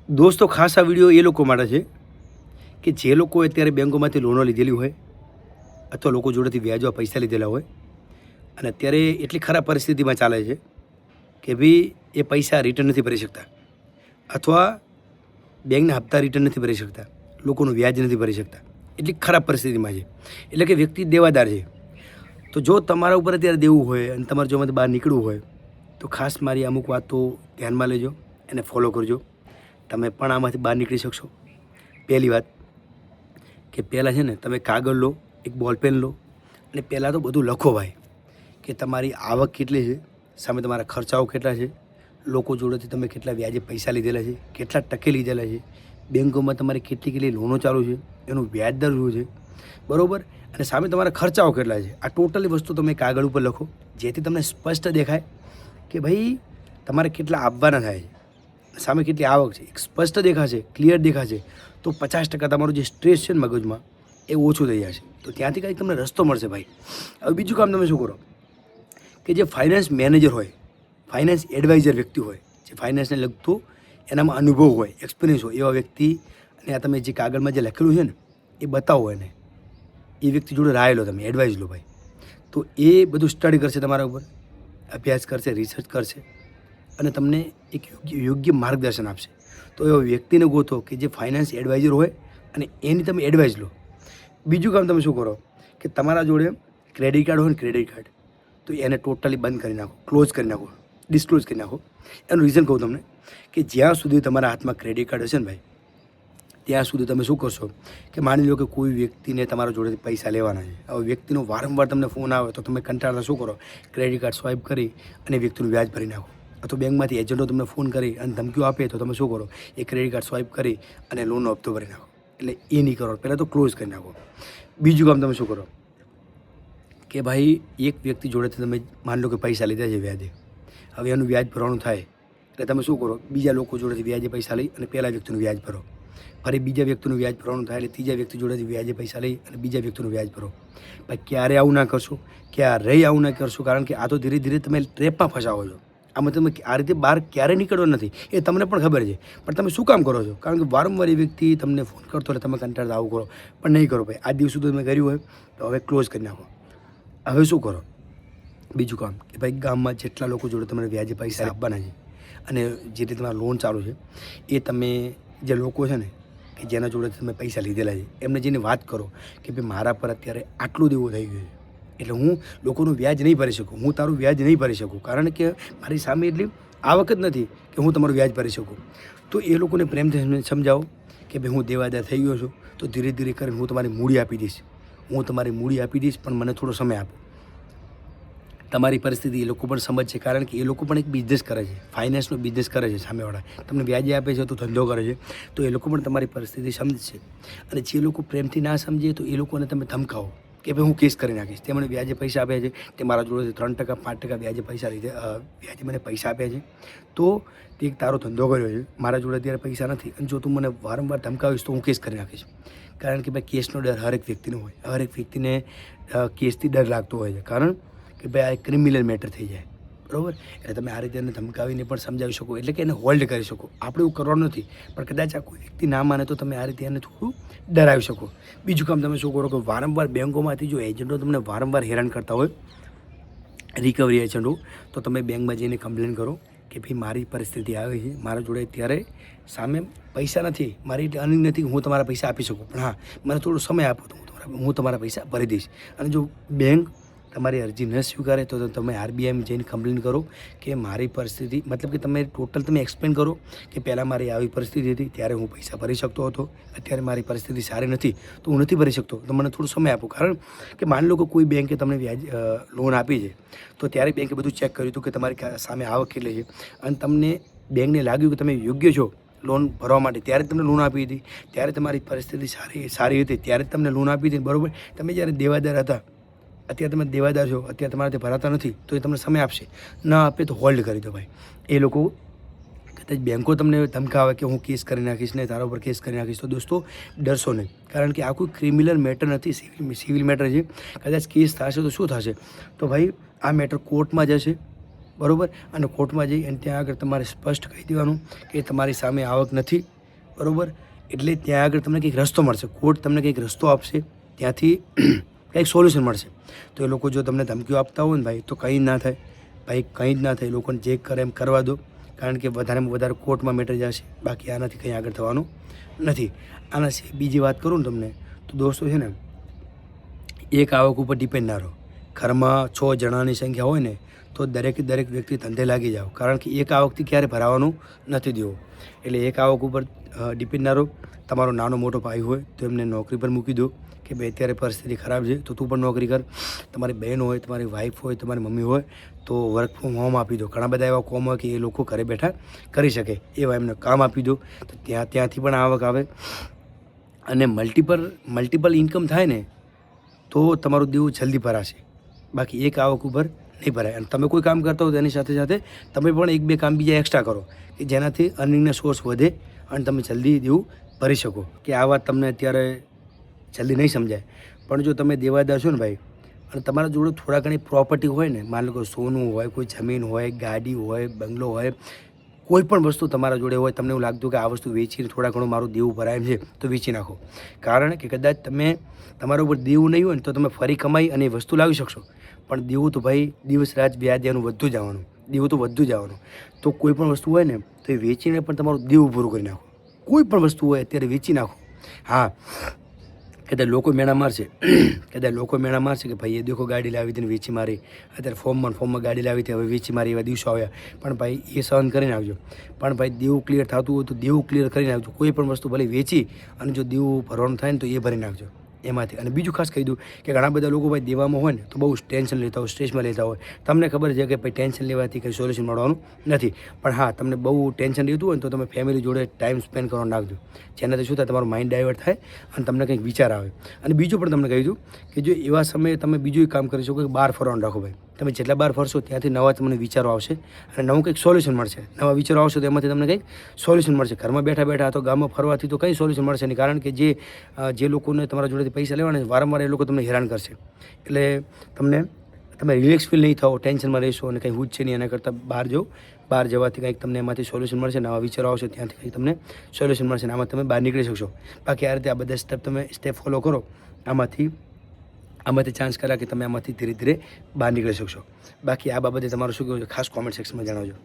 દોસ્તો ખાસ આ વિડીયો એ લોકો માટે છે કે જે લોકો અત્યારે બેંકોમાંથી લોનો લીધેલી હોય અથવા લોકો જોડેથી વ્યાજવા પૈસા લીધેલા હોય અને અત્યારે એટલી ખરાબ પરિસ્થિતિમાં ચાલે છે કે ભાઈ એ પૈસા રિટર્ન નથી ભરી શકતા અથવા બેંકના હપ્તા રિટર્ન નથી ભરી શકતા, લોકોનું વ્યાજ નથી ભરી શકતા, એટલી ખરાબ પરિસ્થિતિમાં છે. એટલે કે વ્યક્તિ દેવાદાર છે. તો જો તમારા ઉપર અત્યારે દેવું હોય અને તમારે જો એમાંથી બહાર નીકળવું હોય તો ખાસ મારી અમુક વાતો ધ્યાનમાં લેજો, એને ફોલો કરજો. તમે પણ આમાંથી બહાર નીકળી શકશો. પહેલી વાત કે પહેલાં છે ને તમે કાગળ લો, એક બોલપેન લો અને પહેલાં તો બધું લખો ભાઈ કે તમારી આવક કેટલી છે, સામે તમારા ખર્ચાઓ કેટલા છે, લોકો જોડેથી તમે કેટલા વ્યાજે પૈસા લીધેલા છે, કેટલા ટકે લીધેલા છે, બેંકોમાં તમારી કેટલી લોનો ચાલુ છે, એનું વ્યાજ દર શું છે, બરાબર, અને સામે તમારા ખર્ચાઓ કેટલા છે. આ ટોટલી વસ્તુ તમે કાગળ ઉપર લખો જેથી તમને સ્પષ્ટ દેખાય કે ભાઈ તમારે કેટલા આપવાના થાય છે, સામે કેટલી આવક છે. એક સ્પષ્ટ દેખાશે, ક્લિયર દેખાશે તો 50% તમારું જે સ્ટ્રેસ છે ને મગજમાં એ ઓછું થઈ જશે. તો ત્યાંથી કંઈક તમને રસ્તો મળશે ભાઈ. હવે બીજું કામ તમે શું કરો કે જે ફાઇનાન્સ મેનેજર હોય, ફાઇનાન્સ એડવાઇઝર વ્યક્તિ હોય, જે ફાઇનાન્સને લગતું એનામાં અનુભવ હોય, એક્સપિરિયન્સ હોય, એવા વ્યક્તિ અને આ તમે જે કાગળમાં જે લખેલું છે ને એ બતાવો એને, એ વ્યક્તિ જોડે રાય લો, તમે એડવાઇસ લો ભાઈ. તો એ બધું સ્ટડી કરશે, તમારા ઉપર અભ્યાસ કરશે, રિસર્ચ કરશે અને તમને એક યોગ્ય માર્ગદર્શન આપશે. તો એવા વ્યક્તિને ગોતો કે જે ફાઇનાન્સ એડવાઇઝર હોય અને એની તમે એડવાઇસ લો. બીજું કામ તમે શું કરો કે તમારા જોડે ક્રેડિટ કાર્ડ હોય ને, ક્રેડિટ કાર્ડ તો એને ટોટલી બંધ કરી નાખો, ક્લોઝ કરી નાખો, ડિસ્ક્લોઝ કરી નાખો. એનું રીઝન કહું તમને કે જ્યાં સુધી તમારા હાથમાં ક્રેડિટ કાર્ડ હશે ને ભાઈ ત્યાં સુધી તમે શું કરશો કે માની લો કે કોઈ વ્યક્તિને તમારા જોડેથી પૈસા લેવાના છે. હવે વ્યક્તિનો વારંવાર તમને ફોન આવે તો તમે કંટાળતા શું કરો, ક્રેડિટ કાર્ડ સ્વાઇપ કરી અને વ્યક્તિનું વ્યાજ ભરી નાખો. અથવા બેંકમાંથી એજન્ટો તમને ફોન કરી અને ધમકીઓ આપે તો તમે શું કરો, એ ક્રેડિટ કાર્ડ સ્વાઇપ કરી અને લોનનો હપ્તો ભરી નાખો. એટલે એ નહીં કરો, પહેલાં તો ક્લોઝ કરી નાખો. બીજું કામ તમે શું કરો કે ભાઈ એક વ્યક્તિ જોડેથી તમે માની લો કે પૈસા લીધા છે વ્યાજે, હવે એનું વ્યાજ ભરવાનું થાય એટલે તમે શું કરો, બીજા લોકો જોડેથી વ્યાજે પૈસા લઈ અને પહેલાં વ્યક્તિનું વ્યાજ ભરો. ફરી બીજા વ્યક્તિનું વ્યાજ ભરવાનું થાય એટલે ત્રીજા વ્યક્તિ જોડેથી વ્યાજે પૈસા લઈ અને બીજા વ્યક્તિનું વ્યાજ ભરો. ભાઈ ક્યારે આવું ના કરશો, ક્યારેય આવું ના કરશો, કારણ કે આ તો ધીરે ધીરે તમે ટ્રેપમાં ફસાવો છો. આમાં તમે આ રીતે બહાર ક્યારે નીકળવો નથી એ તમને પણ ખબર છે, પણ તમે શું કામ કરો છો? કારણ કે વારંવાર એ વ્યક્તિ તમને ફોન કરતો એટલે તમે કંટાળતા આવું કરો, પણ નહીં કરો ભાઈ. આ દિવસ સુધી તમે કર્યું હોય તો હવે ક્લોઝ કરી નાખો. હવે શું કરો બીજું કામ કે ભાઈ ગામમાં જેટલા લોકો જોડે તમને વ્યાજે પૈસા આપવાના છે અને જે રીતે તમારા લોન ચાલુ છે એ તમે જે લોકો છે ને કે જેના જોડે તમે પૈસા લીધેલા છે એમને જઈને વાત કરો કે ભાઈ મારા પર અત્યારે આટલું દેવું થઈ ગયું છે એટલે હું લોકોનું વ્યાજ નહીં ભરી શકું, હું તારું વ્યાજ નહીં ભરી શકું, કારણ કે મારી સામે એટલી આવક જ નથી કે હું તમારું વ્યાજ ભરી શકું. તો એ લોકોને પ્રેમથી સમજાવો કે ભાઈ હું દેવાદાર થઈ ગયો છું તો ધીરે ધીરે કરીને હું તમારી મૂડી આપી દઈશ, હું તમારી મૂડી આપી દઈશ, પણ મને થોડો સમય આપો. તમારી પરિસ્થિતિ એ લોકો પણ સમજશે, કારણ કે એ લોકો પણ એક બિઝનેસ કરે છે, ફાઇનાન્સનો બિઝનેસ કરે છે. સામેવાળા તમને વ્યાજે આપે છે તો ધંધો કરે છે, તો એ લોકો પણ તમારી પરિસ્થિતિ સમજશે. અને જે લોકો પ્રેમથી ના સમજે તો એ લોકોને તમે ધમકાવો કે ભાઈ હું કેસ કરી નાખીશ, તે મને વ્યાજે પૈસા આપ્યા છે, તે મારા જોડેથી 3% 5% વ્યાજે પૈસા વ્યાજે મને પૈસા આપ્યા છે, તો તે એક તારો ધંધો કર્યો છે, મારા જોડે અત્યારે પૈસા નથી અને જો તું મને વારંવાર ધમકાવીશ તો હું કેસ કરી નાખીશ. કારણ કે ભાઈ કેસનો ડર હરેક વ્યક્તિનો હોય, હરેક વ્યક્તિને કેસથી ડર લાગતો હોય છે, કારણ કે ભાઈ આ એક ક્રિમિનલ મેટર થઈ જાય, બરાબર. એટલે તમે આ રીતે એને ધમકાવીને પણ સમજાવી શકો, એટલે કે એને હોલ્ડ કરી શકો. આપણે એવું કરવાનું નથી, પણ કદાચ આ કોઈ વ્યક્તિ ના માને તો તમે આ રીતે એને થોડું ડરાવી શકો. બીજું કામ તમે શું કરો કે વારંવાર બેંકોમાંથી જો એજન્ટો તમને વારંવાર હેરાન કરતા હોય, રિકવરી એજન્ટો, તો તમે બેંકમાં જઈને કમ્પ્લેન કરો કે ભાઈ મારી પરિસ્થિતિ આવી છે, મારા જોડે અત્યારે સામે પૈસા નથી, મારી એટલે અર્નિંગ નથી હું તમારા પૈસા આપી શકું, પણ હા મને થોડો સમય આપો તો હું તમારા પૈસા ભરી દઈશ. અને જો બેંક તમારી અરજી ન સ્વીકારે તો તમે આરબીઆઈમાં જઈને કમ્પ્લેન કરો કે મારી પરિસ્થિતિ, મતલબ કે તમે ટોટલ તમે એક્સપ્લેન કરો કે પહેલાં મારી આવી પરિસ્થિતિ હતી ત્યારે હું પૈસા ભરી શકતો હતો, અત્યારે મારી પરિસ્થિતિ સારી નથી તો હું નથી ભરી શકતો, તો મને થોડો સમય આપો. કારણ કે માની લો કે કોઈ બેંકે તમને વ્યાજ લોન આપી છે તો ત્યારે બેંકે બધું ચેક કર્યું હતું કે તમારી સામે આવક કેટલી છે અને તમને બેંકને લાગ્યું કે તમે યોગ્ય છો લોન ભરવા માટે, ત્યારે તમને લોન આપી હતી, ત્યારે તમારી પરિસ્થિતિ સારી હતી ત્યારે તમને લોન આપી હતી, બરાબર. તમે જ્યારે દેવાદાર હતા, અત્યારે તમે દેવાદાર છો, અત્યારે તમારાથી ભરાતા નથી તો એ તમને સમય આપશે, ના આપે તો હોલ્ડ કરી દો ભાઈ. એ લોકો કદાચ બેંકો તમને ધમકાવે કે હું કેસ કરી નાખીશ ને તારા ઉપર કેસ કરી નાખીશ, તો દોસ્તો ડરશો નહીં, કારણ કે આ કોઈ ક્રિમિનલ મેટર નથી, સિવિલ મેટર છે. કદાચ કેસ થશે તો શું થશે, તો ભાઈ આ મેટર કોર્ટમાં જશે બરાબર. અને કોર્ટમાં જઈ અને ત્યાં આગળ તમારે સ્પષ્ટ કહી દેવાનું કે તમારી સામે આવક નથી, બરાબર. એટલે ત્યાં આગળ તમને કંઈક રસ્તો મળશે, કોર્ટ તમને કંઈક રસ્તો આપશે, ત્યાંથી કંઈક સોલ્યુશન મળશે. તો એ લોકો જો તમને ધમકીઓ આપતા હોય ને ભાઈ, તો કંઈ જ ના થાય ભાઈ, કંઈ જ ના થાય. લોકોને જે કરે એમ કરવા દો, કારણ કે વધારેમાં વધારે કોર્ટમાં મેટર જશે, બાકી આનાથી કંઈ આગળ થવાનું નથી. આના સિવાય બીજી વાત કરું ને તમને, તો દોસ્તો છે ને, એક આવક ઉપર ડિપેન્ડ ના રહો. ઘરમાં 6 જણાની સંખ્યા હોય ને, તો દરેક વ્યક્તિ ધંધે લાગી જાઓ, કારણ કે એક આવકથી ક્યારે ભરાવાનું નથી દેવું. એટલે એક આવક ઉપર ડિપેન્ડ ના રહો. તમારો નાનો મોટો ભાઈ હોય તો એમને નોકરી પર મૂકી દો કે ભાઈ અત્યારે પરિસ્થિતિ ખરાબ છે તો તું પણ નોકરી કર. તમારી બહેન હોય, તમારી વાઈફ હોય, તમારી મમ્મી હોય તો વર્ક ફ્રોમ હોમ આપી દો. ઘણા બધા એવા કોમ હોય કે એ લોકો ઘરે બેઠા કરી શકે, એવા એમને કામ આપી દો, તો ત્યાંથી પણ આવક આવે. અને મલ્ટિપલ ઇન્કમ થાય ને તો તમારું દેવું જલ્દી ભરાશે, બાકી એક આવક ઉપર નહીં ભરાય. અને તમે કોઈ કામ કરતા હો તો એની સાથે સાથે તમે પણ 1-2 કામ બીજા એક્સ્ટ્રા કરો કે જેનાથી અર્નિંગના સોર્સ વધે અને તમે જલ્દી દેવું ભરી શકો. કે આ વાત તમને અત્યારે જલ્દી નહીં સમજાય, પણ જો તમે દેવાદાર છો ને ભાઈ, અને તમારા જોડે થોડા ઘણી પ્રોપર્ટી હોય ને, માની લો કે સોનું હોય, કોઈ જમીન હોય, ગાડી હોય, બંગલો હોય, કોઈ પણ વસ્તુ તમારા જોડે હોય, તમને એવું લાગતું કે આ વસ્તુ વેચીને થોડા ઘણું મારું દેવું ભરાય એમ છે, તો વેચી નાખો. કારણ કે કદાચ તમારા ઉપર દેવું નહીં હોય ને તો તમે ફરી કમાઈ અને એ વસ્તુ લાવી શકશો, પણ દેવું તો ભાઈ દિવસ રાત વ્યાજ એનું વધતું જવાનું, દેવું તો વધતું જવાનું. તો કોઈ પણ વસ્તુ હોય ને તો એ વેચીને પણ તમારું દેવું પૂરું કરી નાખો. કોઈ પણ વસ્તુ હોય અત્યારે વેચી નાખો. હા, કદાચ લોકો મેણા મારશે કે ભાઈ એ દેખો ગાડી લાવી હતી ને વેચી મારી, અત્યારે ફોર્મમાં ગાડી લાવી હતી હવે વેચી મારી, એવા દિવસો આવ્યા. પણ ભાઈ એ સહન કરી નાખજો. પણ ભાઈ દેવું ક્લિયર થતું હોય તો દેવું ક્લિયર કરી નાખજો. કોઈ પણ વસ્તુ ભલે વેચી અને જો દેવું ભરવાનું થાય ને તો એ ભરી નાખજો એમાંથી. અને બીજું ખાસ કહી દઉં કે ઘણા બધા લોકો ભાઈ દેવામાં હોય ને તો બહુ ટેન્શન લેતા હોય, સ્ટ્રેસમાં લેતા હોય. તમને ખબર છે કે ભાઈ ટેન્શન લેવાથી કંઈ સોલ્યુશન મળવાનું નથી, પણ હા, તમને બહુ ટેન્શન રહેતું હોય ને તો તમે ફેમિલી જોડે ટાઈમ સ્પેન્ડ કરવાનું નાખજો, જેનાથી શું થાય, તમારું માઇન્ડ ડાયવર્ટ થાય અને તમને કંઈક વિચાર આવે. અને બીજું પણ તમને કહી દઉં કે જો એવા સમયે તમે બીજું એક કામ કરી શકો કે બહાર ફરવાનું રાખો ભાઈ. તમે જેટલા બહાર ફરશો ત્યાંથી નવા તમને વિચારો આવશે અને નવું કંઈક સોલ્યુશન મળશે. નવા વિચારો આવશે તો એમાંથી તમને કંઈક સોલ્યુશન મળશે. ઘરમાં બેઠા બેઠા તો ગામમાં ફરવાથી તો કંઈ સોલ્યુશન મળશે નહીં, કારણ કે જે લોકોને તમારા જોડેથી પૈસા લેવાના વારંવાર એ લોકો તમને હેરાન કરશે. એટલે તમે રિલેક્સ ફીલ નહીં થાઓ, ટેન્શનમાં રહેશો અને કંઈ છે નહીં. એના કરતાં બહાર જવાથી કંઈક તમને એમાંથી સોલ્યુશન મળશે, નવા વિચારો આવશે, ત્યાંથી કંઈક તમને સોલ્યુશન મળશે અને આમાં તમે બહાર નીકળી શકશો. બાકી આ રીતે આ બધા સ્ટેપ ફોલો કરો, આમાંથી ચાન્સ કર્યા કે તમે આમાંથી ધીરે ધીરે બહાર નીકળી શકશો. બાકી આ બાબતે તમારું શું કહેવું છે ખાસ કોમેન્ટ સેક્શનમાં જણાવજો.